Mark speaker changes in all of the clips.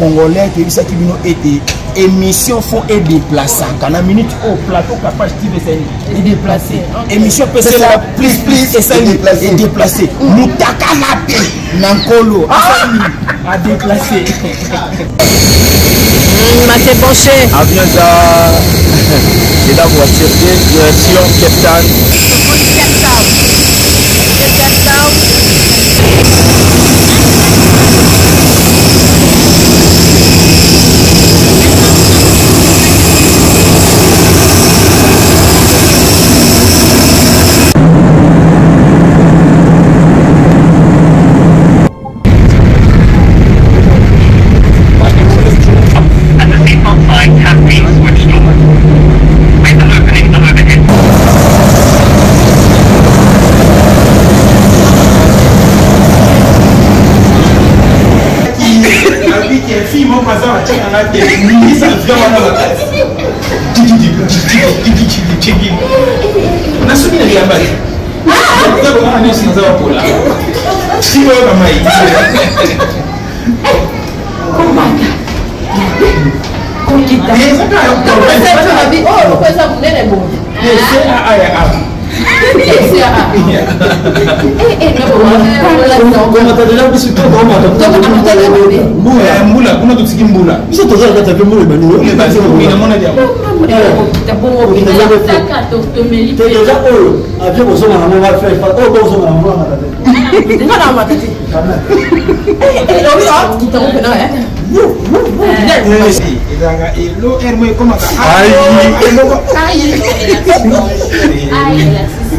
Speaker 1: Congolais qui vit ça qui était émission font et déplacés. Quand la minute au plateau capable de déplacer. Émission peut ser la plus et ça est déplacé. Moutaka Maté Nankolo à déplacer.
Speaker 2: Maté Bonché.
Speaker 3: Avion de la voiture direction Cape Town.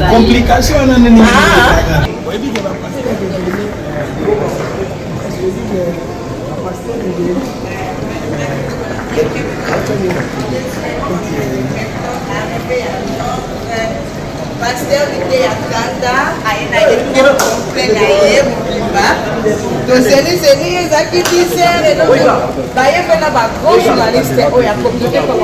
Speaker 1: Complication.
Speaker 4: Pasteur était à Kanda, il a été complet d'ailleurs, donc c'est les acquisitions et donc d'ailleurs on a pas grand journaliste où il y a compliqué pour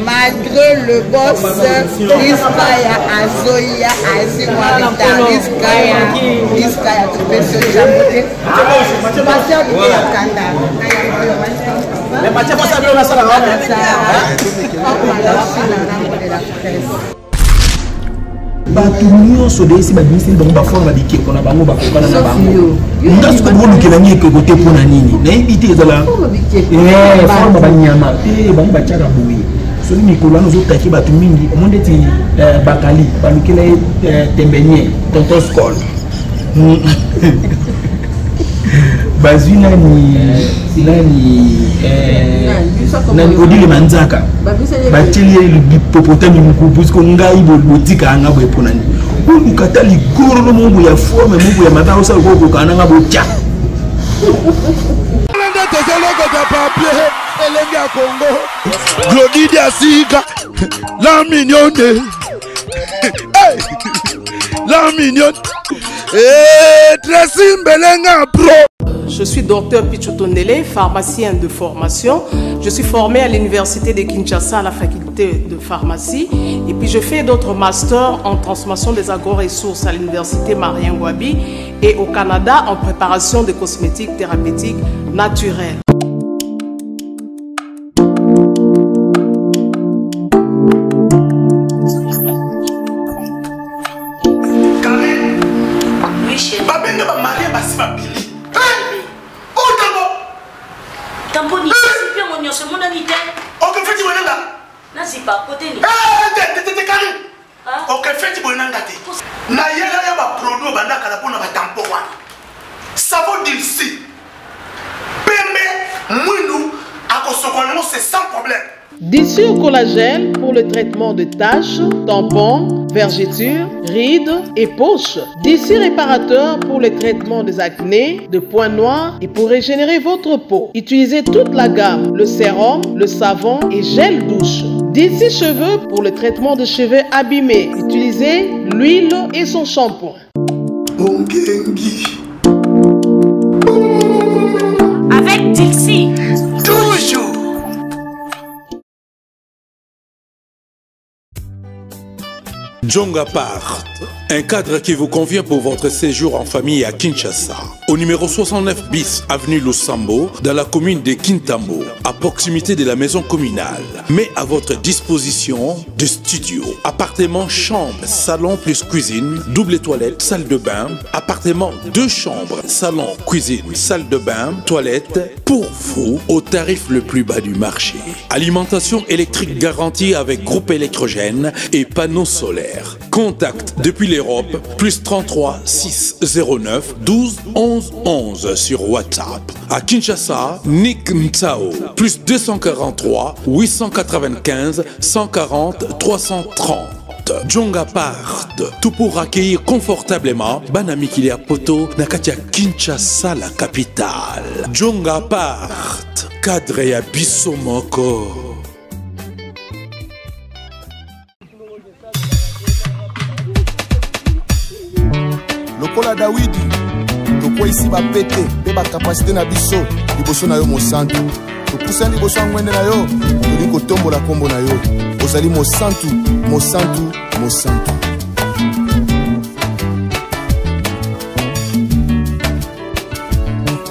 Speaker 4: malgré le boss Iskaya Azoya Azimarita Iskaya Tupesio Jamote Pasteur de Kanda. Mais Mathieu pas savoir la salle
Speaker 1: bato nyonso de esi badimisi bango baforma bikeko na bango bakokana na bango ndasi ko bolukela ngi ekeko te mpona nini nayebi te ezala forma banyama te bango batiaka boye soki mikolo wana ozotaki bato mingi omonde ti bakali balukela ye tembenye tonton scol bazwi nani odile manzaka batieli lipopotami mukupu siko ngai botika anga boye mpona nini olukata ligoro no mombo ya forme mombo ya mata osala kokokana nga botya
Speaker 5: tozolokota papier elenge ya Congo Glodidi Asika la mignonne la mignonne Tracy Mbelenga pro.
Speaker 6: Je suis docteur Pichotondele, pharmacien de formation. Je suis formé à l'université de Kinshasa à la faculté de pharmacie. Et puis je fais d'autres masters en transformation des agro-ressources à l'université Marien Ngouabi et au Canada en préparation de cosmétiques thérapeutiques naturelles.
Speaker 5: C'est sans problème.
Speaker 6: Dissure collagène pour le traitement de taches, tampons, vergetures, rides et poches. Dissure réparateur pour le traitement des acnés, de points noirs et pour régénérer votre peau. Utilisez toute la gamme, le sérum, le savon et gel douche. Dissure cheveux pour le traitement de cheveux abîmés. Utilisez l'huile et son shampoing.
Speaker 2: Avec Dixie.
Speaker 5: Toujours.
Speaker 7: Djonga Part, un cadre qui vous convient pour votre séjour en famille à Kinshasa. Au numéro 69 bis, avenue Lusambo, dans la commune de Kintambo, à proximité de la maison communale. Mais à votre disposition de studio, appartement, chambre, salon plus cuisine, double toilette, salle de bain, appartement 2 chambres, salon, cuisine, salle de bain, toilette, pour vous au tarif le plus bas du marché. Alimentation électrique garantie avec groupe électrogène et panneaux solaires. Contact depuis l'Europe, plus 33 609 12 11 11 sur WhatsApp. À Kinshasa, Nick Mtsao, plus 243 895 140 330. Djonga Part, tout pour accueillir confortablement Banami Kilia Poto Nakatia Kinshasa, la capitale. Djonga Part, cadre ya biso moko.
Speaker 5: Lokola Dawidi, tokwa ici ba pété, pe ba capacité na biso, liboso na yo mosantu. Tokusa liboso ngwende na yo, toli kotombola kombo na yo. Ozali mosantu, mosantu, mosantu.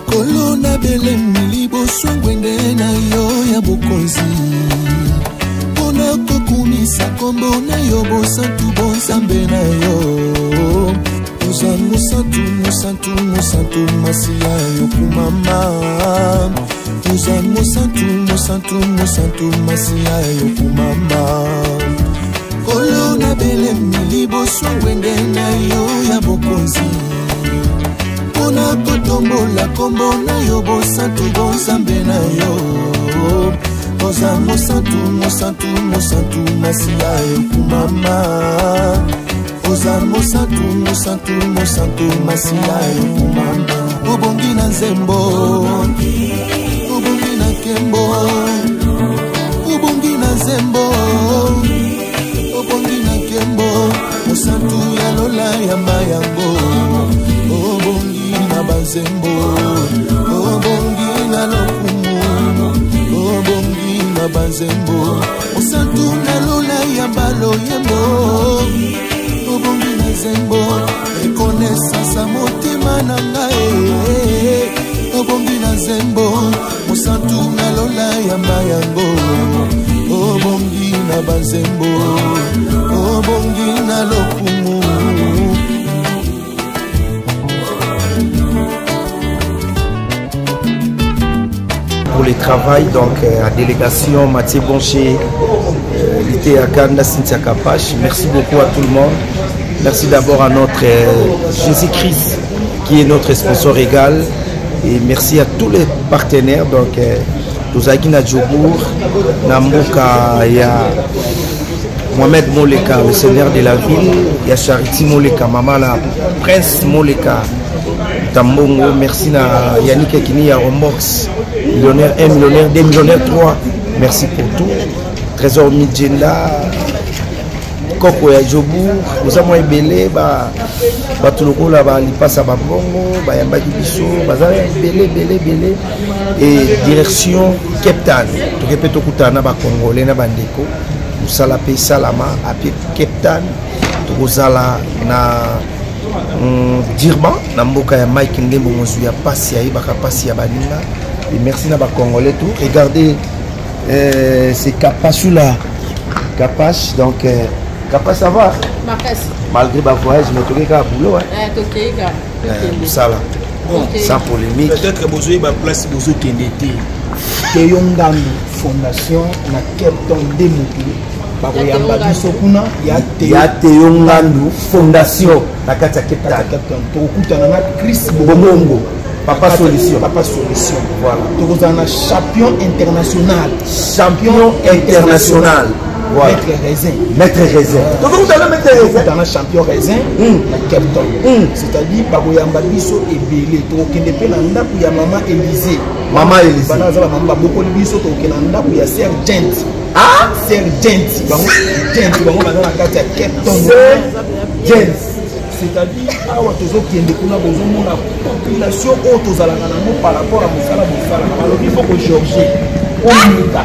Speaker 8: Kolona bele liboso ngwende na yo ya bokonzi. Pona kokumisa kombo na yo bosantu bonzambe na yo. Mosantu, mosantu, mosantu, masia yokumama. Mosantu, mosantu, mosantu, masia yokumama. Kolona bele liboso ngwende na yo ya bokonzi. Pona kotombola kombo na yo bosantu bonzambe na yo. Mosantu, mosantu, mosantu, masia yokumama. Mosantu, mosantu, mosantu, masia yokumama. Obongi na nzembo, obongi na kembo, obongi na nzembo, obongi na kembo. Mosantu ya lola ya mayango, obongi na bazembo, obongi na lokumu, obongi na bazembo. Mosantu na lola ya balo yembo. Obongi na zembo, reconnaissance a motema na ngai. Obongi na zembo, mosantu na lola ya mayango. Obongi na bazembo, obongi na lokumu.
Speaker 9: Pour le travail, donc à délégation Mathieu Boncher, Lité Akanda, Cynthia Kapache. Merci beaucoup à tout le monde. Merci d'abord à notre Jésus-Christ qui est notre sponsor égal. Et merci à tous les partenaires. Donc, Tozaki na Djobour, Namboka, il y a Mohamed Moleka, le seigneur de la ville. Il y a Charity Moleka, maman la Prince Moleka. Tambongo, merci à Yannick Ekini, à Romox, millionnaire 1, millionnaire 2, millionnaire 3. Merci pour tout. Trésor Midjenda, Koko ya Djobour, vous avez belé, Batuloko là, il passe à Babongo, Bayambaki Bisso, belé, belé, belé. Et direction Cape Town, tout le monde Kutana, Congolais, Bandeko, nous salapé Salama, à Cape Town, tout Zala, na Dirban, Namboka ya Mike Ndembo Mozuya Passi ya Ibaka Passi ya Baninga. Et merci na ba Congolais tout. Regardez c'est Kapache là. Kapache donc Kapache ça va? Malgré ma voyage, je me trouvais qu'à boulot. Ça là. Sans polémique.
Speaker 1: Peut-être que vous avez une place pour vous tenir. Teyongami Fondation na Captain Demuki.
Speaker 9: Il y a Teyongandu Fondation na Kata Captain.
Speaker 1: Tokutana na Chris Bomongo.
Speaker 9: Papa Solution.
Speaker 1: Papa Solution.
Speaker 9: Voilà.
Speaker 1: Nous avons un champion international.
Speaker 9: Champion international. Voilà.
Speaker 1: Maître Raisin.
Speaker 9: Maître Raisin. Donc vous avez Maître Raisin.
Speaker 1: Dans un champion Raisin, la Captain. C'est-à-dire, Baboyamba Biso et Belé. Tu as des pénanda pour ya Maman Élysée.
Speaker 9: Maman Élysée.
Speaker 1: Banazala Maman Baboko Biso, tu as pénanda pour ya Sir Gent.
Speaker 9: Ah?
Speaker 1: Sir Gent. Gent. Bango Banana Kata Captain.
Speaker 9: Sir Gent.
Speaker 1: C'est-à-dire, awa tozokende kuna bozomona population oyo tozalaka nango par rapport à mosala balobi faut que Georgie oyeba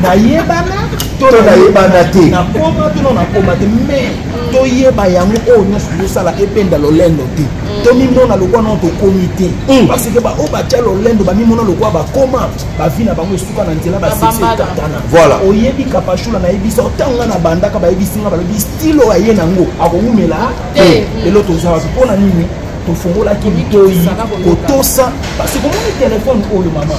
Speaker 1: nayebana to
Speaker 9: nayebana te
Speaker 1: nakoma to nakoma te mais toyeba yango oyo nyonso tozosala ependa lolendo te tomimona lokwa na tokomi te parce que baoyo batya lolendo bamimona lokwa bakoma bavi na bango esuka na nzela basekatana
Speaker 9: voilà
Speaker 1: oyebi kapashula nayebisa otanga na bandaka bayebisinga balobi style oyo aye nango akongumela lelo tozala mpona nini tofungolaki litoyi kotosa parce que komoni telefone oyo mama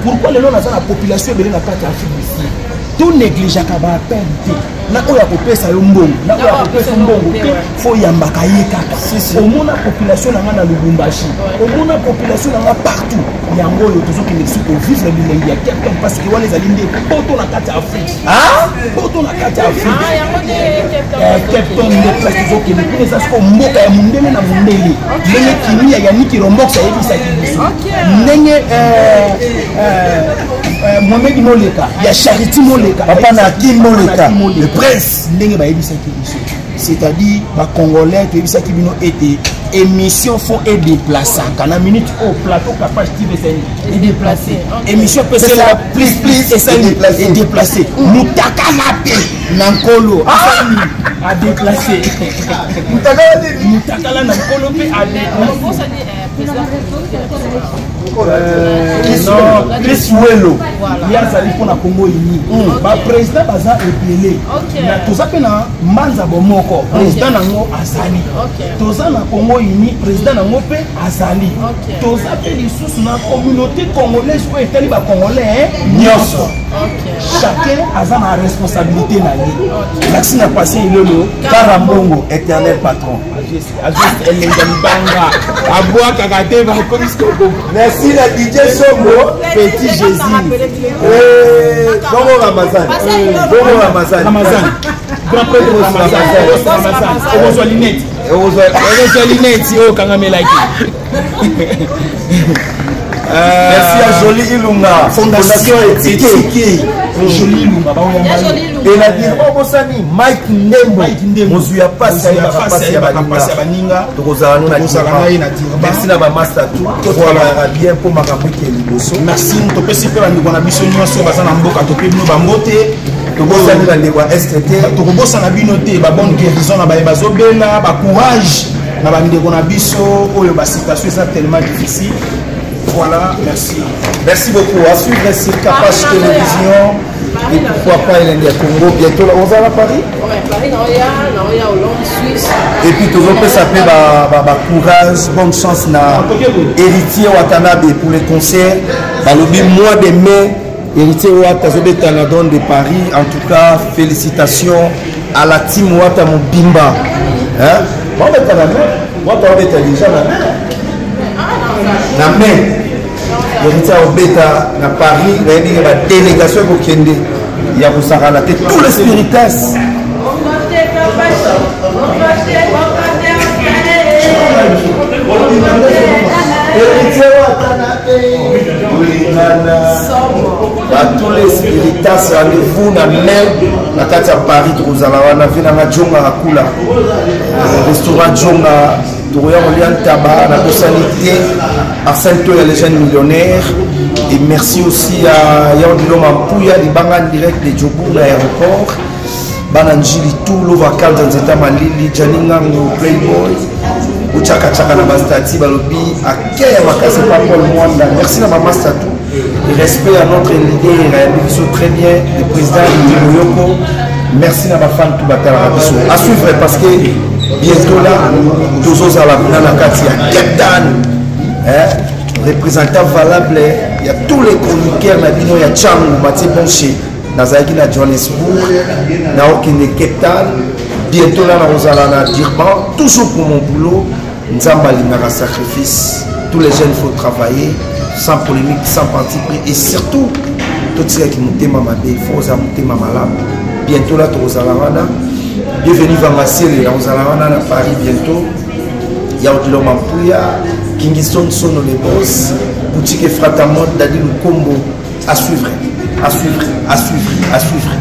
Speaker 1: pourquoi lelo naza na population ebele na kati ya afrique du sud to négligeaka baapele te na oyo akopesa yo mbongo na oyo akopesa mbongo te fo yambaka ye kaka omona population nanga na lubumbashi omona population nanga partout yango oyo tozokende biso kovivre bilengi ya captain parce que wana ezali nde poto na kati ya afrique poto na kati ya afrique captain nde place tozokende kuna eza siko mboka ya mondele na mondele ndenge kimia ya nikirombox ayebisaki biso ndenge Mohamed Moleka, il y a Charity Moleka,
Speaker 9: Papa Naki Moleka, le prince.
Speaker 1: C'est-à-dire, les Congolais qui été émission font et déplacer. Quand la minute au plateau capable de déplacer. Émission peut ser la plus et ça est déplacé. Moutaka Nape, Nankolo, à déplacer. Moutaka Nankolo a déplacer. Non, Chris Welo, il y a Zali pour la Congo Uni. Le président Baza Epele. Tout ça, na Manza Bomoko, président Nango Azali. Tout ça, na Congo Uni, président Nango Pe Azali. Tout ça, les sous na communauté congolaise ou est-elle ba congolais Nyoso. Chacun a sa responsabilité na lui. L'action n'a passé Ilolo, Karambongo, éternel patron.
Speaker 9: Merci la DJ Somo,
Speaker 1: Petit Jésus.
Speaker 9: Bonjour Ramazan. Bonjour Ramazan.
Speaker 1: Ramazan. Grand prêtre Ramazan. Ozo Linette. Ozo Linette, oh Kangamelaki.
Speaker 9: Merci à Jolie Ilunga.
Speaker 1: Fondation éthique. Jolie Ilunga.
Speaker 9: Et la dire, oh Bosani, Mike Ndembo. Mozuya passe à Baninga. Merci à ma master tout. Voilà, bien pour ma campagne qui est liboso.
Speaker 1: Merci, nous te super à nous on a besoin de nous sur Bazanamboka, tu peux nous bamboter.
Speaker 9: Tokosani na lewa STT.
Speaker 1: Tokobosana binote, ba bonne guérison na ba bazobela, ba courage na ba ndeko na biso oyo ba situation est tellement difficile. Voilà, merci.
Speaker 9: Merci beaucoup. À suivre sur Capache Télévision. Et pourquoi pas il est à Congo. Bientôt là, on va à Paris.
Speaker 6: Oui, Paris, Naoya, Hollande, Suisse.
Speaker 9: Et puis tout le monde peut s'appeler courage, bonne chance na héritier Watanabe pour les concerts. Dans le mois de mai, héritier Watanabe Tanadon de Paris. En tout cas, félicitations à la team Watamo Bimba. Hein? Moi, je vais déjà la main. La main. Héritier Obeta na Paris, il y a une délégation pour Kende. Il y a pour Sarah tous les spirites. Tous les spiritas, rendez-vous dans la carte à Paris, on a vu dans la Djonga à Kula, restaurant Djonga. Tabac, la personnalité Arsène Toya, les jeunes millionnaires. Et merci aussi à Yandilo Mampouya, les bangan direct de Djobou, l'aéroport. Bananjili tout, Lovacal, Zanzeta Malili, Janingango, Playboy, Uchaka Chaka Nabastati, Balobi, à Kaya Makase Paul Mwanda. Merci à Maman Statou. Et respect à notre leader, il a une très bien, le président Yoko. Merci à ma femme Toubatala. À suivre parce que bientôt là, tous à la Katia, Captain, représentant valable, il y a tous les chroniqueurs, il y a Tchangou, Mathieu Bonché, Nazaki à Johannesburg, Naokine Captain, bientôt là, nous allons à Durban, toujours pour mon boulot, nous allons à sacrifice. tous les jeunes, il faut travailler sans polémique, sans parti pris et surtout, tout ce qui nous téma il faut nous téma malade. Bientôt là, tu vas bienvenue à Massiel, à Paris bientôt. Il y a Odilo Mampouya, Kingston Sono les boss, boutique Fratamod, Dadi le combo. À suivre, à suivre, à suivre, à suivre.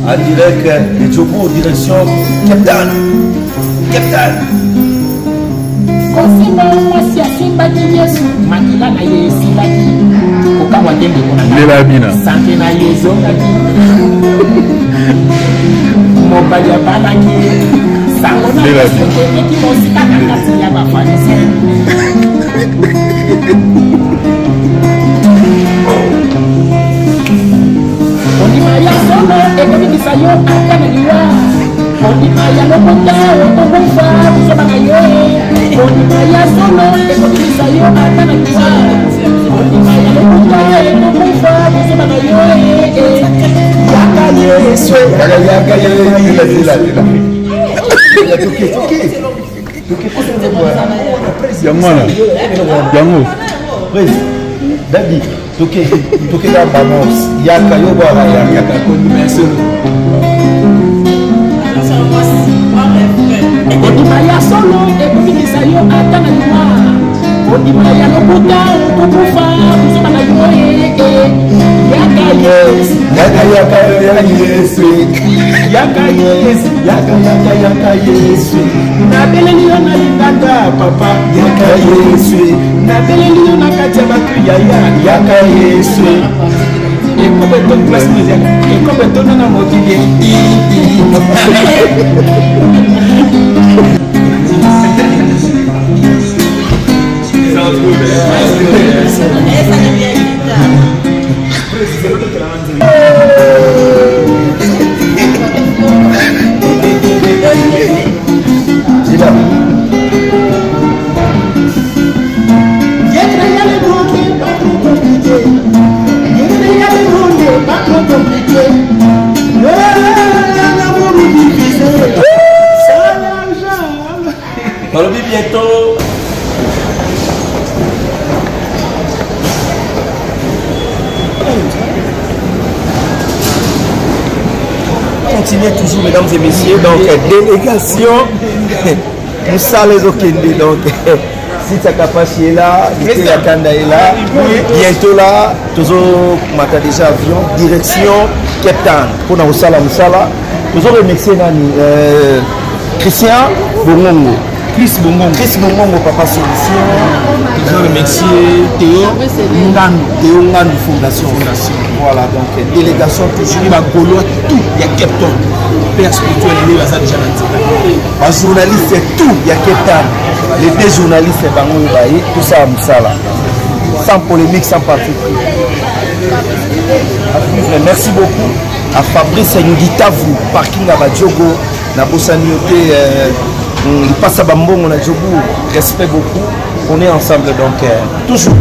Speaker 9: En direct de Djobo, direction Captain. Captain. Daddy, toke la bamos, yaka yo bara yaka koni meso. Odimaya solo ekubikisa yo atana liwa. Odimaya lokuta ukufa kusema yo yaka yes. Yaka yes. Yaka yes. Yaka yes. Na beleni yo na linganda papa yaka yes. Na beleni yo na katia batu yaka yes. Ekobeton class music. Ekobeton na motivé. Bientôt. Continuez toujours, mesdames et messieurs, donc délégation Moussa les Okende, donc Sita Kapachi est là, Nité Kanda est là, bientôt là, toujours matin déjà avion, direction Cape Town, pour nous Moussa, toujours remercier Christian Bongongo. Chris Bongongo, papa solution. Je remercie Théo Ngandu Fondation. Voilà, donc délégation toujours. Il va gaulois tout, il y a Cape Town. Père spirituel, il va ça déjà dans un journaliste, c'est tout, il y a Cape Town. Les deux journalistes, c'est Bango Baye, tout ça à Moussala. Sans polémique, sans parti pris. Merci beaucoup à Fabrice Ngitavu, parking à Badjogo, Nabosanioté. Il passe à Bambon, on a Djogo, respect beaucoup, on est ensemble donc toujours.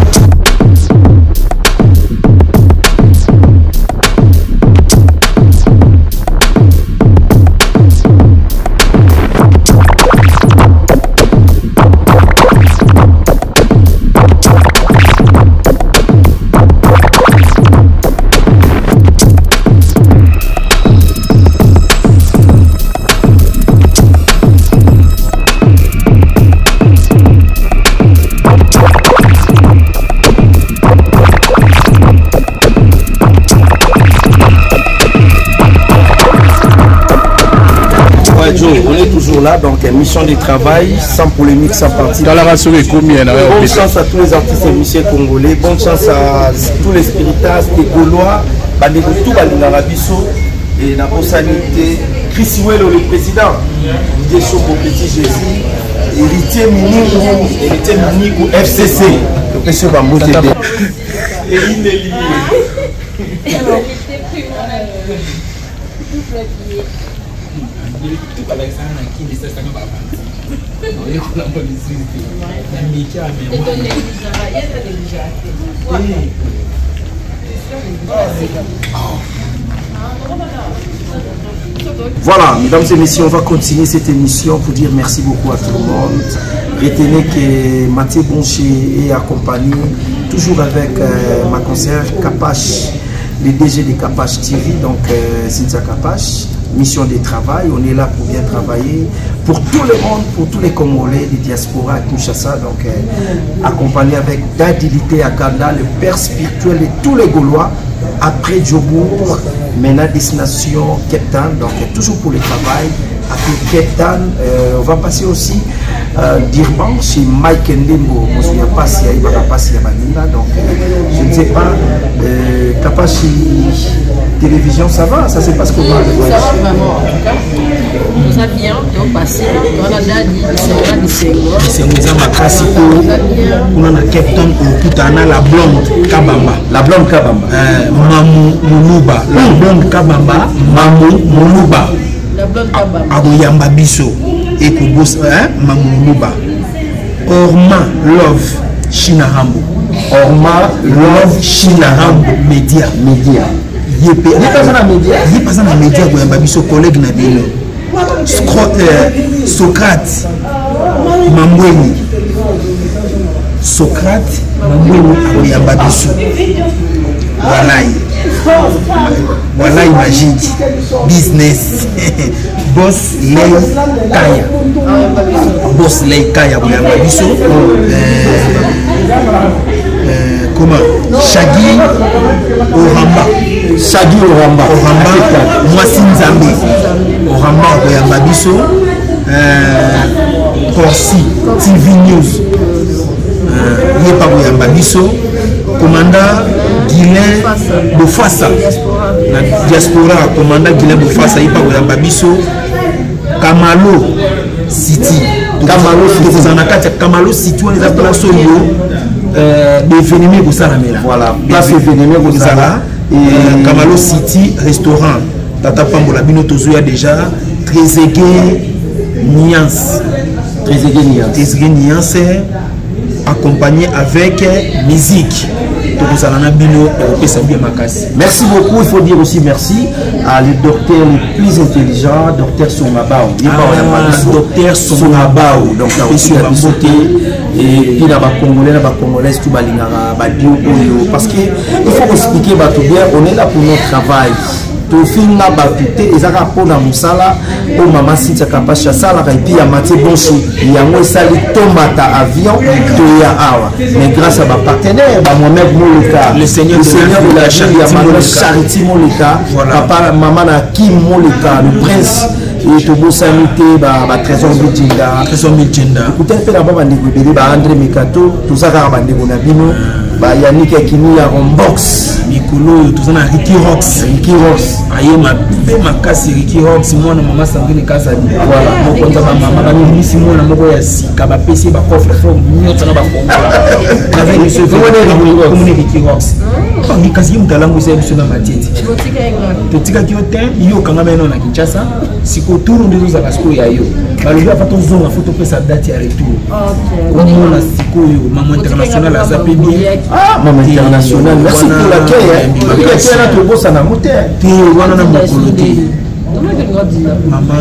Speaker 9: Tombola, donc mission de travail, sans polémique, sans parti.
Speaker 3: Bonne
Speaker 9: chance à tous les artistes et musiciens congolais, bonne chance à tous les spiritas, les Gaulois, tout Balingarabiso et la personnalité. Chris Welo, le président, Didier Choco, Petit Jésus, héritier Minikou, FCC, le PC Bambou TV. Et il est lié. Voilà, mesdames et messieurs, on va continuer cette émission pour dire merci beaucoup à tout le monde. Retenez que Mathieu Bonché est accompagné toujours avec ma conseillère Kapache, le DG de Kapache TV, donc Cynthia Kapache. Mission de travail, on est là pour bien travailler pour tout le monde, pour tous les Congolais, les diasporas à Kinshasa, donc accompagné avec Dadilité Akanda, le père spirituel de tous les Gaulois, après Djobourg, maintenant destination Cape Town, donc toujours pour le travail. Après Cape Town, on va passer aussi d'Irban chez Mike Ndembo, on ne se souvient pas si il va passer à Manila, donc je ne sais pas, Kapache télévision, ça va, ça se passe comment?
Speaker 10: Ça va vraiment, en tout cas, nous avons bien, on passe, on a
Speaker 1: c'est makasi on a Cape Town tout en a la blonde Kabamba, Mamou Moulouba, la blonde Kabamba, Mamou Moulouba, Aboyamba Biso et Kobos, Mamou Moulouba, Orma Love Shinarambo, Orma Love Shinarambo, Média. Il n'est pas dans les médias, il y a un collègue Nabino. Socrate Mambweni. Socrate Mambweni, il y a un babiso. Voilà, magique. Business. Boss Lei Kaya. Boss Lei Kaya, il y a un babiso. Comment? Shaggy Oramba, Mwasi Nzambe, Oramba Boyamba Biso, Corsi, TV News, Yepa Boyamba Biso, commandant Guilain Bofassa, la diaspora, commandant Guilain Bofassa, Yepa Boyamba Biso, Kamalo City, Kamalo City, on les appelle Solo. L'événement pour ça la mère. Voilà, place événement pour ça. Et Kamalo City restaurant. Tata Pambola Bino Tozoya déjà. Trezeguet Niance. Accompagné avec musique. Merci beaucoup. Il faut dire aussi merci à les docteurs les plus intelligents, docteur Songabao. Docteur Songabao. Donc là aussi la beauté et puis là Congolais tout balingara badio parce que il faut expliquer bien on est là pour notre travail. Tofinga batute ezaka pona musala o mama Cynthia Kapache sala et puis ya Mathieu Bonché yango sali tomata avion to ya awa mais grâce à ma partenaire Mohamed Moleka le seigneur de la Charity Moleka papa maman na Kim Moleka le prince et to bosanité trésor Midjinda écoutez fait là baba ndeko ba André Mekato to zaka ba ndeko na bino ba Yannick Akini ya Rombox Mikolo to zana Ricky Rocks aye makasi Ricky Rocks mwana mama sangine kasa voilà moko nza ba mama ba misi mwana moko ya sika ba pesi ba coffre fort nyota na ba fonga avec monsieur comme Ricky Rocks ngi kasi mutalangu c'est biso na matete totika ki hotel yo kanga beno na Kinshasa siko turu ndio za basiko ya yo balobi apato zonga photo pesa date ya retour on a siko yo maman international a zappé bien maman international merci pour l'accueil l'accueil là to bossa na moteur te wana na mokolo te mama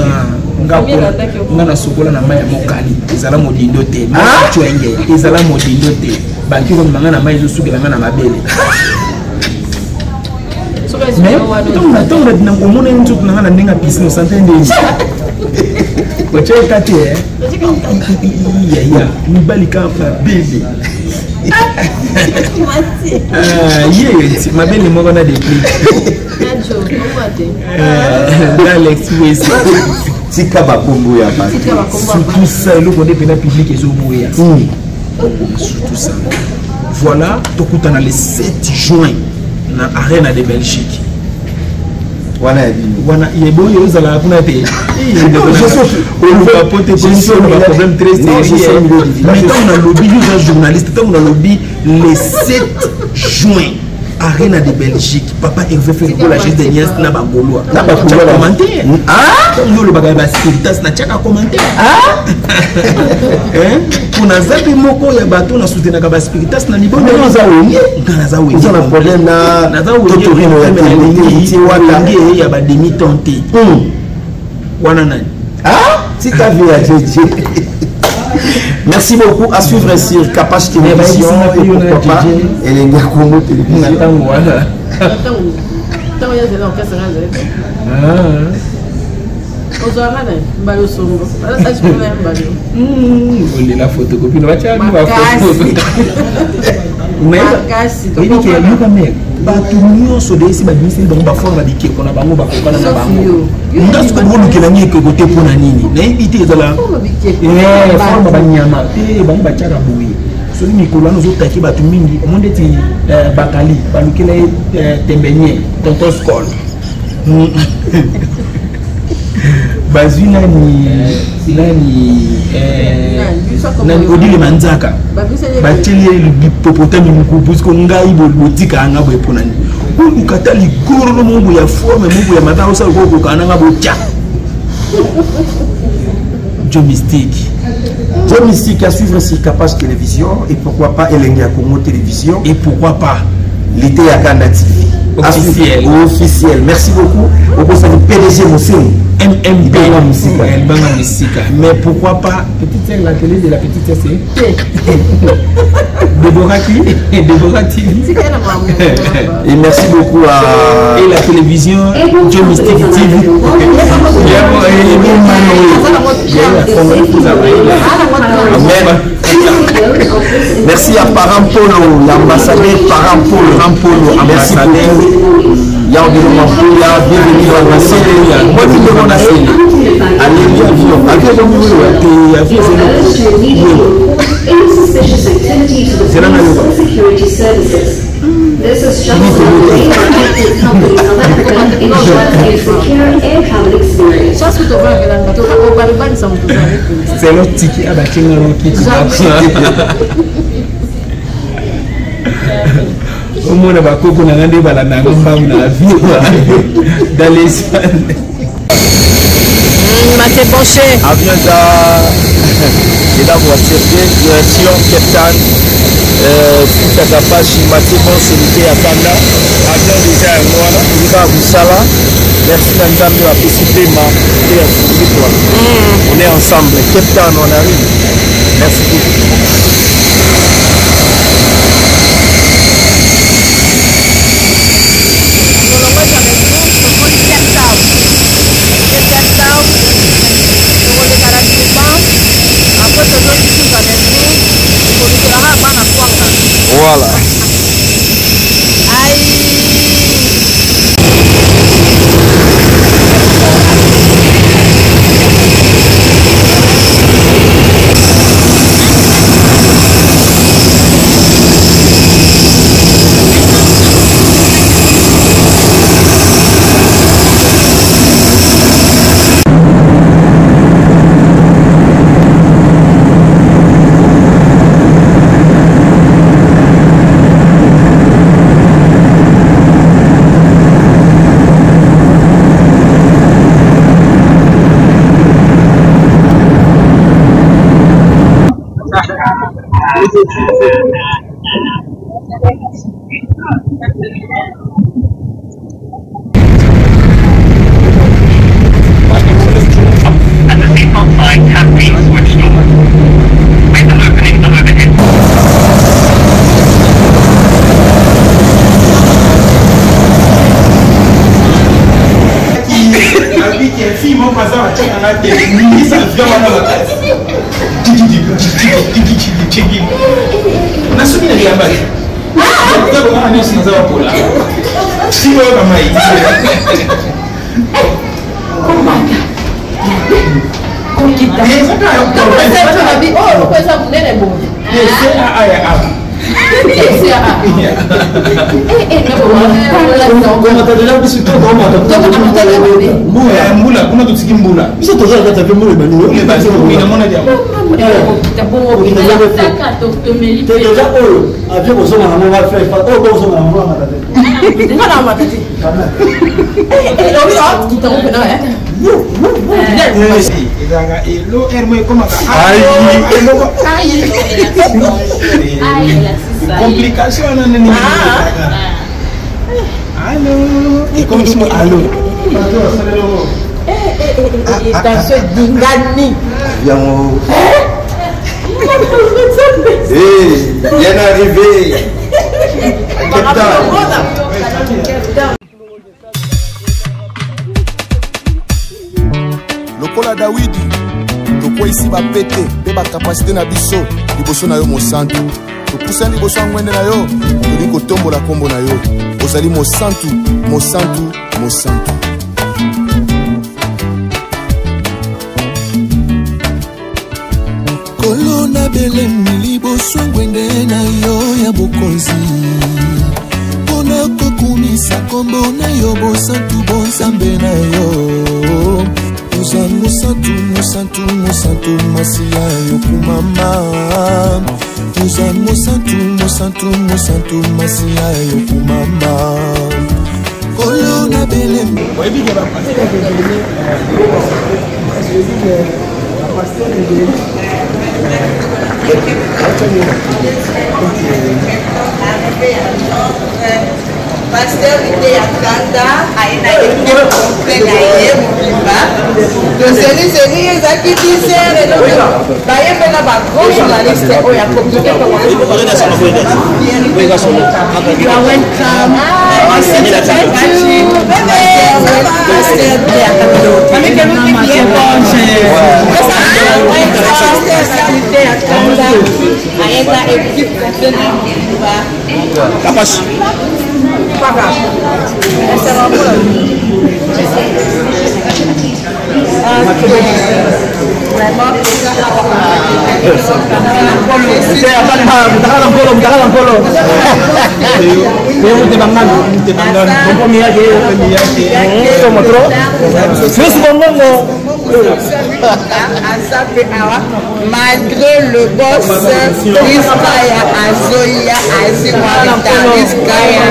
Speaker 1: nga na sokola na maya mokali ezala modindo te macho enge ezala modindo te banki ko manga na mayi zo sukela nga na mabele mais tant que nous avons une toute la ndinga business santé ndingi koche kati ya ni balika bébé yes mabele moko na des prix Alex West
Speaker 9: tika bakombo ya bato
Speaker 1: surtout ça eloko nde mpena public ezoboya surtout ça. Voilà, tokutana le 7 juin na Arena de Belgique.
Speaker 9: Wana
Speaker 1: yeboyo ezala kuna te. On va porter position un problème très sérieux. Mais quand on a lobby, nous sommes journalistes, quand on a lobby le 7 juin Arena de Belgique, papa Hervé fait la geste de Nias na ba Gaulois. Na ba commentaire. Ah, yo le bagay ba spiritas na chaka commentaire. Ah. Hein? Kuna zapi moko ya bato na soutenir ka ba spiritas na libo na za wengi. Kana za wengi. Za problème na za wengi. Totorino ya télé wala ngi ya ba demi tonté. Wana nani? Ah, si ta vie à Jésus.
Speaker 9: Merci beaucoup. À suivre sur Capache Télévision et pourquoi pas et les Gakomo Télévision.
Speaker 1: La photocopie, bato nyonso deesi badimisi bango baforme babikeko na bango bakokana na bango ngasi kolukela ngi ekote mpona nini nayebi te ezala forme banyama te bango batiaka boye soki mikolo wana ozotaki bato mingi omo ndeti bakali balukela ye tembenye tonton scol bazwi nani odile manzaka batieli lipopotami mukubu siko ngai botika anga boye ponani ukata ligoro no mungu ya forme mungu ya mata osala ko kana nga botia Joe Mystique
Speaker 9: à suivre sur Capache Télévision et pourquoi pas Elengi Congo Télévision
Speaker 1: et pourquoi pas
Speaker 9: l'été à Kanda TV officiel. Merci beaucoup. Au bout de PDG Moussine.
Speaker 1: MMB Musica. Mais pourquoi pas petite sœur, la télé de la petite sœur c'est Deborah TV.
Speaker 9: Et merci beaucoup à
Speaker 1: et la télévision Joe Mystique TV.
Speaker 9: Merci à Parent Polo, l'ambassadeur Parent Polo, ambassadeur. Ya bienvenue dans la série. Moi qui demande la série. Allez, avion, c'est la même chose.
Speaker 11: This is just a company of Africa in a secure air travel experience.
Speaker 1: C'est le ticket à Bachinga qui au moins on va couper na ndé bala na ngomba na vie dans l'Espagne.
Speaker 10: Maté Bonché.
Speaker 3: Avion de la voiture direction Cape Town. Sita Capache Maté Bonché était à Kanda. Avion déjà à moi là. Il va à Boussala. Merci Nanzambi à participer et à soutenir toi. On est ensemble. Cape Town on arrive. Merci beaucoup. Voilà.
Speaker 1: Complication et comme ça allô
Speaker 4: attention dingani
Speaker 3: bien arrivé
Speaker 5: lokola Dawidi tokwa isi bapete pe bakapasite na biso liboso na yo mosantu topusani liboso ya ngwende na yo toli kotombola nkombo na yo ozali mosantu mosantu mosantu kolona belemi liboso ya ngwende na yo ya bokonzi mpona kokumisa nkombo na yo bosantu bonzambe na yo oza mosantu mosantu mosantu masiya yokumama oza mosantu mosantu mosantu masiya yokumama kolona belemi
Speaker 4: Pasteur Vité Akanda aina équipe complète aye mobimba toseli ezaki disere bayembe na bagros journaliste oyo akomplike ayeka équipe complète mobimba pas grave. C'est malgré le boss Iskaya Azoya Azimarita Iskaya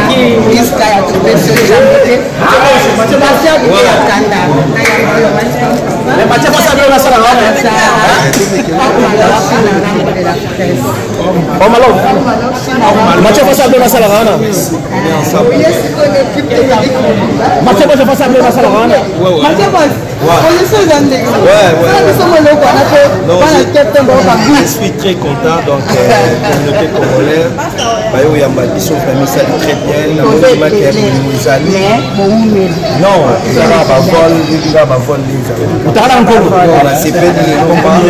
Speaker 9: Je suis très content donc communauté congolaise bayo yamba biso famille ça très bien na mouvement qui est non ça va pas vol ça va vol on t'a encore on a c'est pas des combats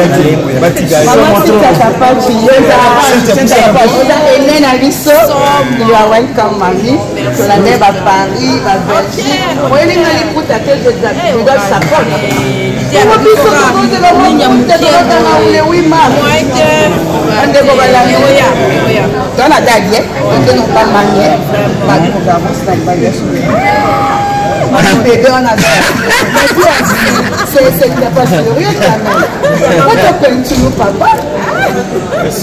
Speaker 4: c'est pas sérieux quand même. Pourquoi tu nous papa?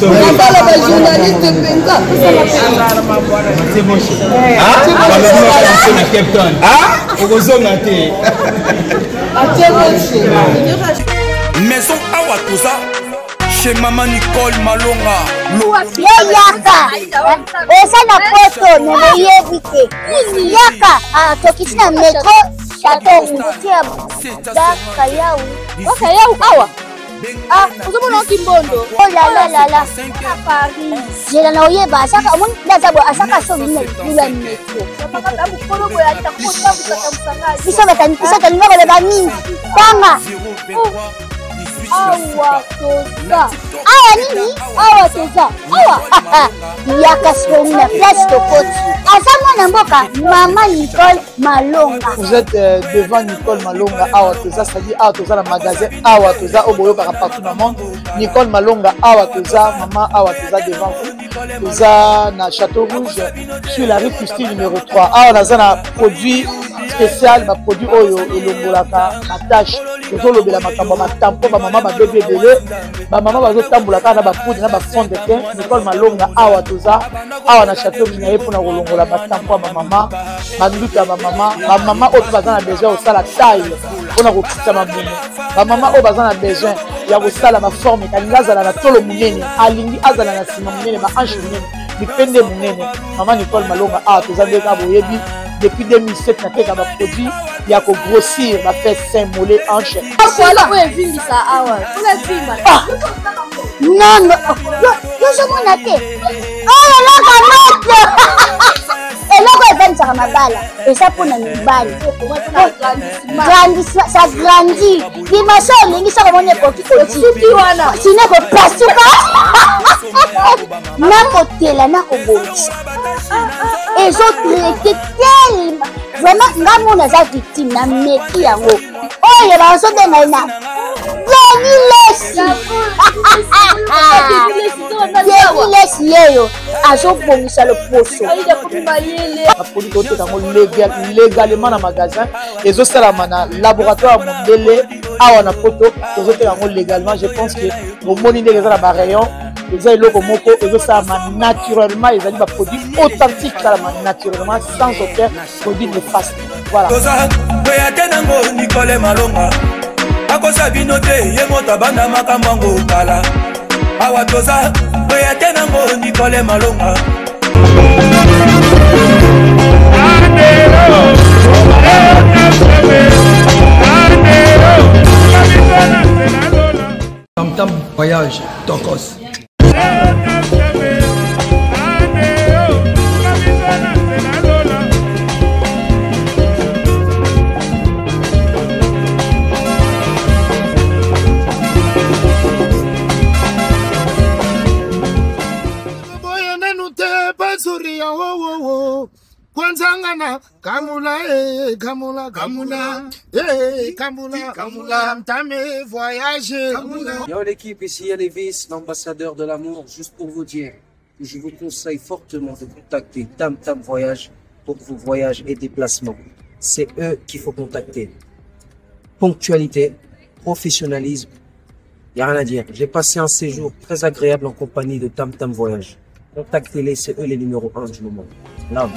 Speaker 4: On va la journaliste de Benga.
Speaker 1: C'est bon.
Speaker 12: Maison Awatusa chez Maman Nicole Malonga.
Speaker 13: Yaka esa na poto neveyevite yaka tokisina metro chateau mutia bakayau bakayau awa uzomona kimbondo oh la Paris jela na oyeba asaka omoni ndazabo asaka so bine bila metro bisa batani ba nini tanga awa toza awa nini awa toza awa yaka sikoyo na place tokoti aza mwana mboka mama Nicole Malonga.
Speaker 14: Vous êtes devant Nicole Malonga awa toza, c'est-à-dire awa toza na magasin awa toza oboyokaka partout dans le monde. Nicole Malonga awa toza, maman awa toza devant vous. Toza na Château Rouge sur la rue Custine numéro 3. Awa naza na produit spécial, ma produit oyo elongolaka na tâche. Tozolobela makambo matampo ba mama ba bébé belé, ba mama bazotambolaka na ba poudre na ba fond de teint. Nicole Malonga awa toza, awa na Château Rouge na ye pona kolongola matampo ba mama, banduka ba mama oyo baza na besoin osala taille pona kokita mabumu. Ba mama oyo baza na besoin ya kosala ma forme kalinga azala na tolo munene, alingi azala na sima munene, ba hanche munene, bipende munene. Mama Nicole Malonga awa toza ndeka boyebi depuis 2007 na teka ba produit ya ko grossir ba fait sein mollet hanche.
Speaker 13: Voilà oyo evimbisa awa tolazima non yo somona te oyo loka matle eloko evanisaka mabala eza mpona mibali ça grandit limaso olingi soko moni ekoki kosuki wana sino ekopasuka nakotela nakobongisa ezotraite telema vraiment nga mona eza victime na meki yango oyo bazobenga ye na Lesi yeyo azobongisa loposo apoli toteka yango légalement na magasin ezosalama na laboratoire mondele awa na poto tozoteka yango légalement. Je pense que bomoni ndenge eza na barayon eza eloko moko ezosalama naturellement, ezali baproduit authentique salama naturellement sans aucun produit néfaste. Voilà.
Speaker 12: Nicole Malonga akosa bino te ye moto banda makambo ngo kala awa toza oya tena ngo Nicole Malonga
Speaker 15: Tam voyage Tokos.
Speaker 8: Kwanzangana kamula kamula kamula kamula kamula mtame voyage kamula.
Speaker 16: Yo l'équipe, ici Lévis, l'ambassadeur de l'amour, juste pour vous dire que je vous conseille fortement de contacter Tam Tam Voyage pour vos voyages et déplacements. C'est eux qu'il faut contacter. Ponctualité, professionnalisme, il n'y a rien à dire. J'ai passé un séjour très agréable en compagnie de Tam Tam Voyage. Contactez-les, c'est eux les numéros 1 du moment. Là.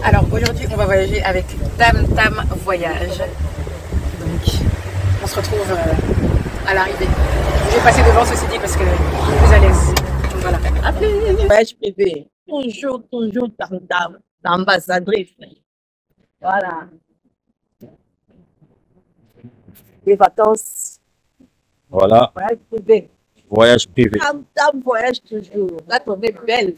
Speaker 10: Alors aujourd'hui, on va voyager avec Tam Tam Voyage. Donc, on se retrouve à l'arrivée. Je vais passer devant, ceci dit, parce que je suis plus à l'aise. Donc voilà.
Speaker 17: Voyage privé. Toujours Tam Tam, l'ambassadrice. Voilà. Les vacances.
Speaker 18: Voilà.
Speaker 17: Voyage privé.
Speaker 18: Voyage privé.
Speaker 17: Tam Tam Voyage toujours. Là, on est belle.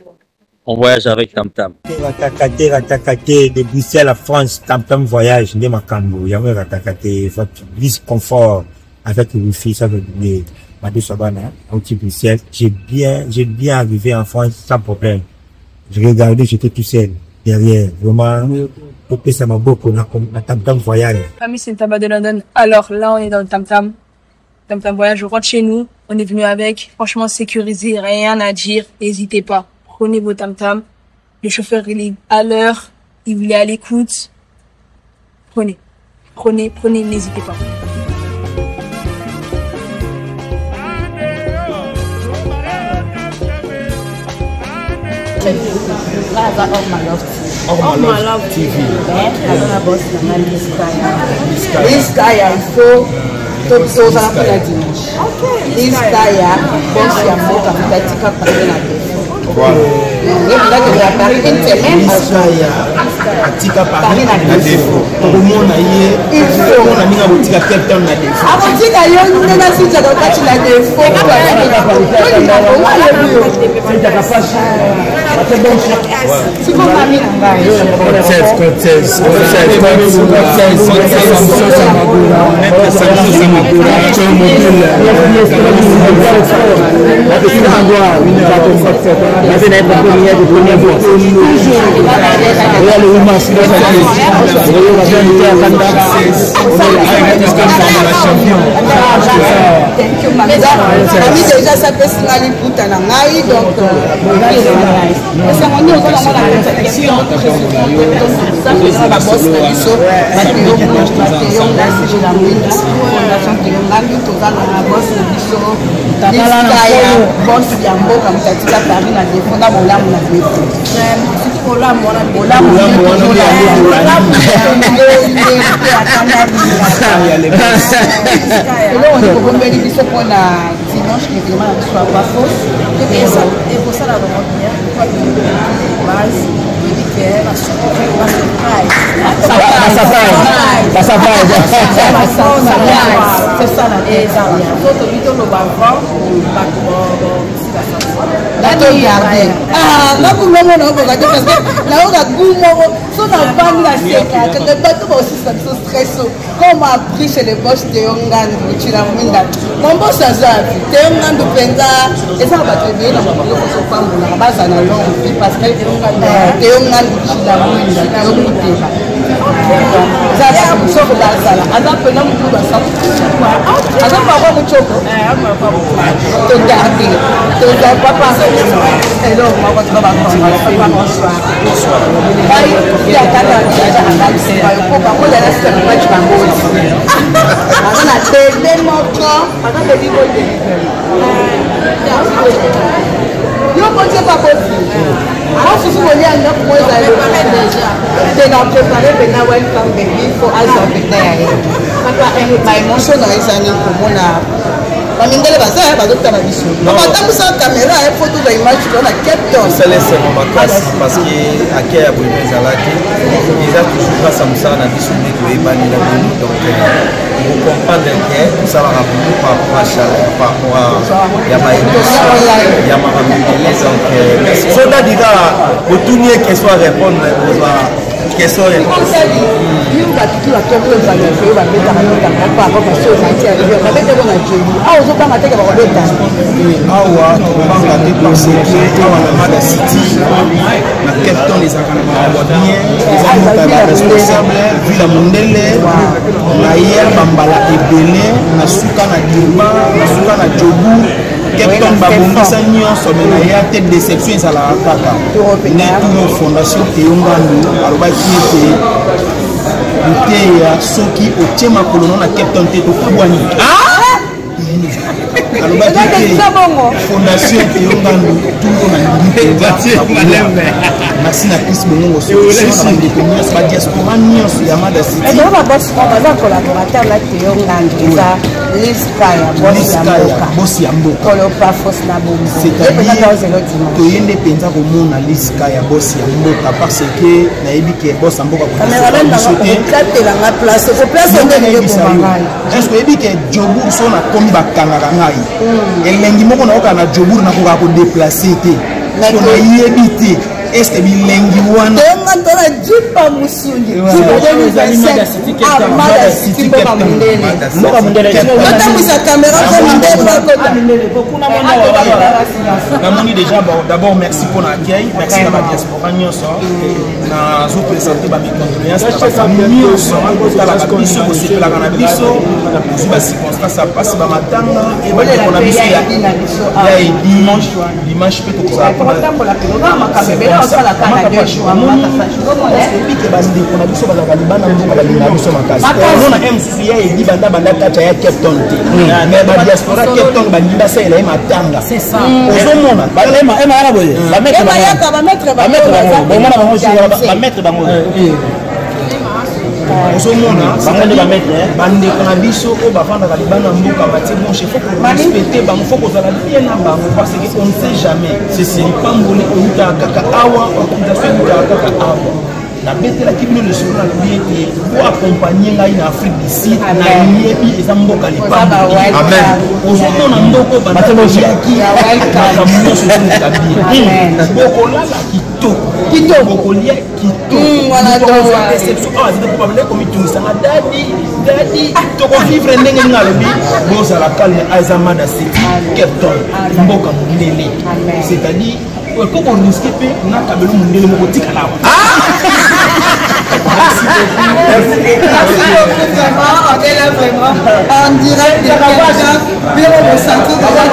Speaker 18: On voyage avec Tam Tam.
Speaker 19: Ratakate de Bruxelles à France, Tam Tam Voyage, de Makambo. Il y a un ratakate, vice confort avec le wifi, ça veut dire Madé Sabana, au petit Bruxelles. J'ai bien arrivé en France sans problème. Je regardais, j'étais tout seul derrière. Vraiment, ça m'a beaucoup dans Tam Tam Voyage.
Speaker 20: Famille, c'est le tabac de London. Alors là, on est dans le Tam Tam. Tam Tam Voyage, je rentre chez nous. On est venu avec. Franchement, sécurisé, rien à dire. N'hésitez pas. Prenez vos tam-tam. Le chauffeur, il est à l'heure. Il est à l'écoute. Prenez, n'hésitez pas.
Speaker 4: Ormalove TV. Liskaya, il faut tozala mpona dimanche. Liskaya, bonsi ya mboka mitatika pande na defo. une semaine.
Speaker 1: Atika Paris na défaut. Tout le monde a il faut on a mis à boutique à Cape Town na défaut.
Speaker 4: À boutique à yon na si tu as quand na défaut. Si vous m'avez déjà ça peut se aller pour ta langue donc ça on est encore dans la protection ça c'est la bosse de biso Mateo là c'est la fondation Teyongandu toza na bosse de biso Liskaya bosse ya mboka mkatika Paris na défendre bolamu na défo on est kokombeli biso mpona dimanche évidemment na soit pas fausse et pour ça la remonte base comme a appris chez les boss Teyongandu Chilamwinda mon boss azavi Teyongandu penza et ça va te bien dans le femme na base na long parce que Teyongandu Chilamwinda Teyongandu Zaya msoko bazala azape na mtu basafu azape kwa mchoko to garder to papa hello mama tu baba papa bonsoir bye ya kana ya analyse bayo kwa kwa la reste de match bango ana tele moko ana de bibo de yo bonje pas possible moi si vous voulez un autre moi j'allais déjà de la préparer maintenant welcome baby for us of the day papa my emotion is an comuna bamingele baza bazokta na biso batambusa caméra et photo de image dans la capteur
Speaker 9: ça laisse mon makasi parce que akia ya boyema ezalaki eza toujours pas samsa na biso nde toyebani na bino donc vous comprendre que tosalaka beaucoup par rapport à chaleur par rapport à ya baémotion ya makamibele donc merci soda dira botuni question à répondre question
Speaker 1: awa tokobanga te consecre awa na mada city na Cape Town ezalaka na makambo bien eza moto ya responsable vila mondele na ye bambala ebele na suka na dirba na suka na jobu Cape Town babongisa nyonso me na ye ate déception ezalaka kaka nde tuno fondation Teyongandu alobaki ete buteya soki otie makolo no na Cape Town te tokobwani alobaki te fondation Teyongandu tuno na merci na prise bongo solution na bandeko nyonso badiaspora nyonso ya mada city
Speaker 4: baza collaborateur la Teyongandu eza Liskaya
Speaker 1: bosi ya mboka
Speaker 4: kolopa fausse na bombo
Speaker 1: toyende mpenza komona Liskaya bosi ya mboka parce que nayebi ke bosi ya mboka biso te oyebi ke jobur so nakomi bakangaka ngai elengi moko naokaa na jobur nakokaa kodeplace te so nayebi te est-ce que bilengi wana
Speaker 4: tona jipa musungi
Speaker 1: namoni déjà d'abord merci pour l'accueil merci na badiaspora nyonso nazopresente bamicondoléance na bafamille nyonso otalaka biso kosepelaka na biso ozwi bacirconstance apasi bamatanga ebandeko na biso ya dimanche mpe tokozala bandeko na biso bazalaka libanda mboka balinga biso makasi ona msusu ya edi banda kacha ya Cape Town te mais badiaspora Cape Town balingi basalela ye matanga ozomona
Speaker 3: ema boye bametre bango
Speaker 1: ozomona bandeko na biso oyo bavandaka libanda mboka batie bonche faut korespecte bango faut kozala bien na bango parce que on ne sait jamais lipamboli eutaka kaka awa organisation eutaka kaka awa nabetelaki bino lesolo na lobi ete po accompagne ngai na afrique du sud nayebi eza mboka lipamboli ozomona ndoko bandaki makambo nyonso ezoleka bien bokolala kitoko bokolia kitoko dadi tokovivre ndenge ninga alobi bozala kalme azamada city cape town mboka mondele c'est-à-dire po koriske mpe nakabelo mondele moko tikala
Speaker 4: Merci beaucoup, vraiment, on est là vraiment en direct de quelqu'un, bureau de santé de la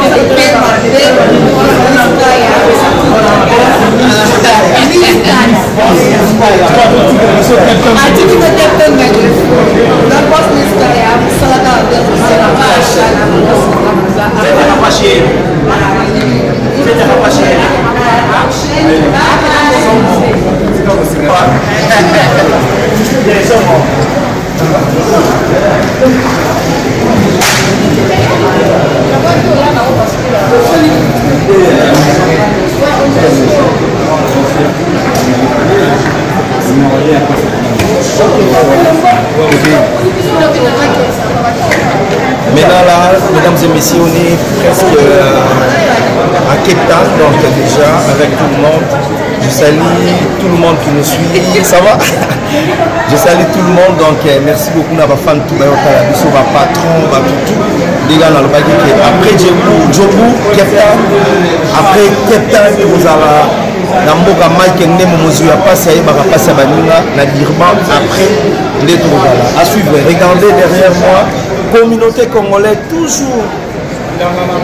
Speaker 9: Maintenant là, mesdames et messieurs, on est presque à Cape Town, donc déjà avec tout le monde. Je salue tout le monde qui nous suit, ça va? Je salue tout le monde, donc merci beaucoup à ma femme, tout le patron, tout. Les gars, après Djobu, Cape Town, après Cape Town, vous avez na mboka Mike Ndemo Mozu ya passe ya bakapasa baninga na Durban après les Drogala. À suivre, regardez derrière moi, communauté congolaise toujours dans la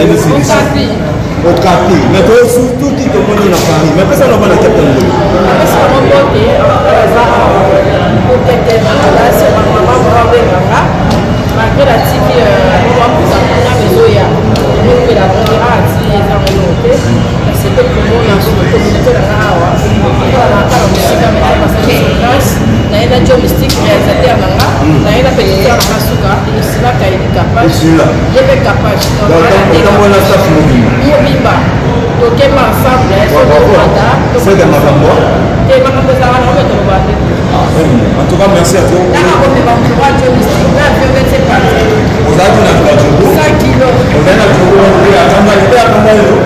Speaker 5: au quartier. Mais surtout qui te montre dans Paris. Mais personne n'a pas la tête de nous.
Speaker 6: Malgré la TV, on va plus en faire les oya. Nous, la caméra, c'est que pour nous, on a sur le communauté de la Hawa. On a encore un musique à mettre parce que c'est classe. On a un job mystique réalisateur à Nanga. On a un petit cœur à Masuga. Il est là qui est capable. Il est capable. Donc, on a ça pour nous. Mobimba. Donc, on est ensemble. C'est de ma femme.
Speaker 5: En tout cas, merci à toi. Vous avez une aventure. 5 kilos. Vous avez une aventure.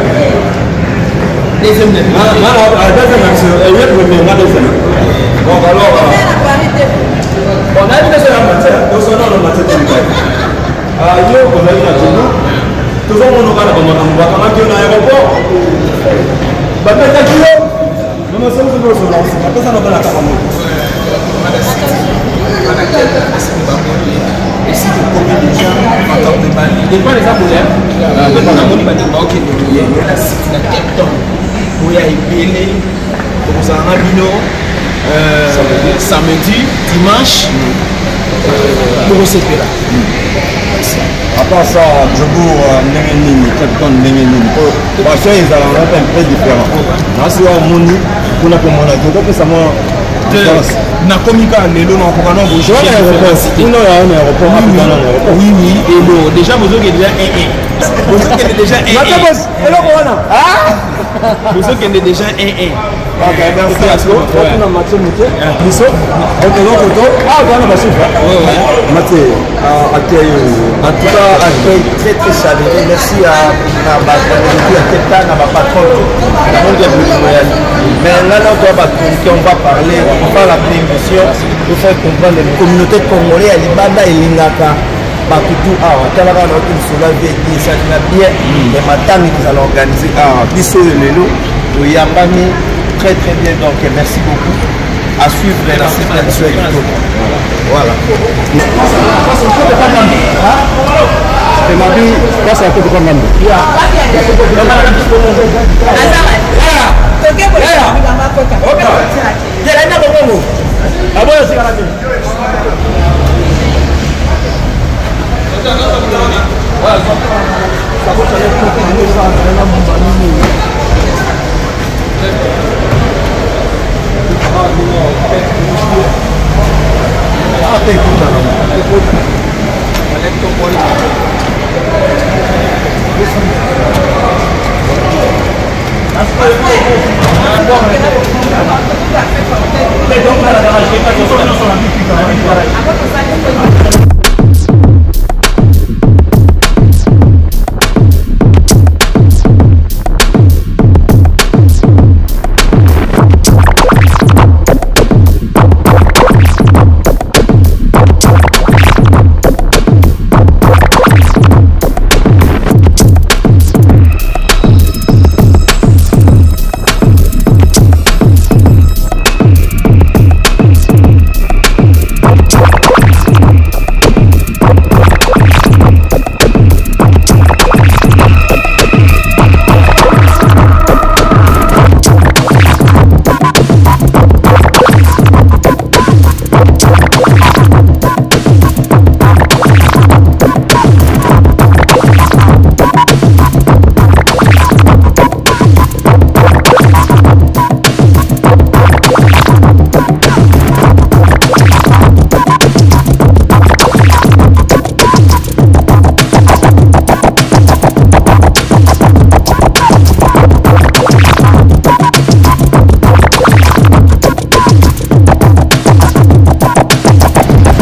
Speaker 5: Deuxième année. Donc alors, on a une deuxième matière. Donc on a une matière de l'hiver. Yo, on a une aventure. Tout le monde a un aéroport. Non, c'est un peu de lance. Après ça, on va la caméra. Et si vous copiez des gens, on de Bali. Il dépend des abonnés. On a mon image de Baoké de Lié. Il y a la cité de Capton. Où il y a Ibélé. Comme ça, un bino. Samedi, dimanche. Pour se faire là. À part ça, je bourre Nengenini, Capton Nengenini. Parce qu'ils ont un peu différent. Là, c'est un moni. On a comment on a dit, donc ça m'a na komika lelo na kokana bo je vais aéroport oui oui et l'eau déjà vous avez déjà vous avez déjà vous avez déjà ok merci à toi on a match muté biso ok donc on a passé maté accueil en tout cas accueil très très chaleureux merci à Ketan à ma patronne mais là on va parler on va la émission pour faire comprendre la communauté congolaise à Libanda et Lingaka Batutu Talaka notre sola VD ça va bien les matins qu'ils allons organiser à Bisso Lelo au Yambami très très bien donc merci beaucoup à suivre la situation voilà c'est ma vie passe à côté comme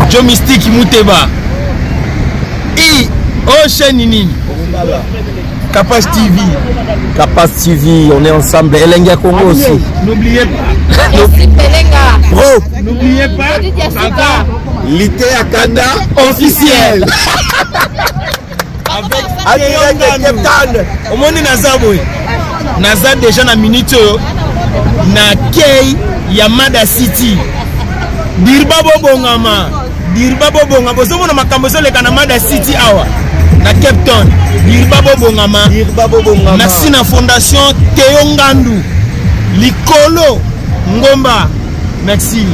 Speaker 5: Joe Mystique Mouteba et Ocean Nini Capace TV.
Speaker 9: Capace TV, on est ensemble. Elenga Congo aussi.
Speaker 5: N'oubliez pas.
Speaker 9: Bro,
Speaker 5: n'oubliez pas.
Speaker 9: Lité Akanda officiel.
Speaker 5: Avec Ketan. Au monde Nazabo. Nazar déjà na minute na Kei Yamada City. Dirba Bobongama. Dirba Bobonga. Bosomo na makambo so le Kanamada City awa.
Speaker 1: na Cape Town. Birbabo Bongama. Merci na fondation Théo Ngandu. Likolo Ngomba. Merci.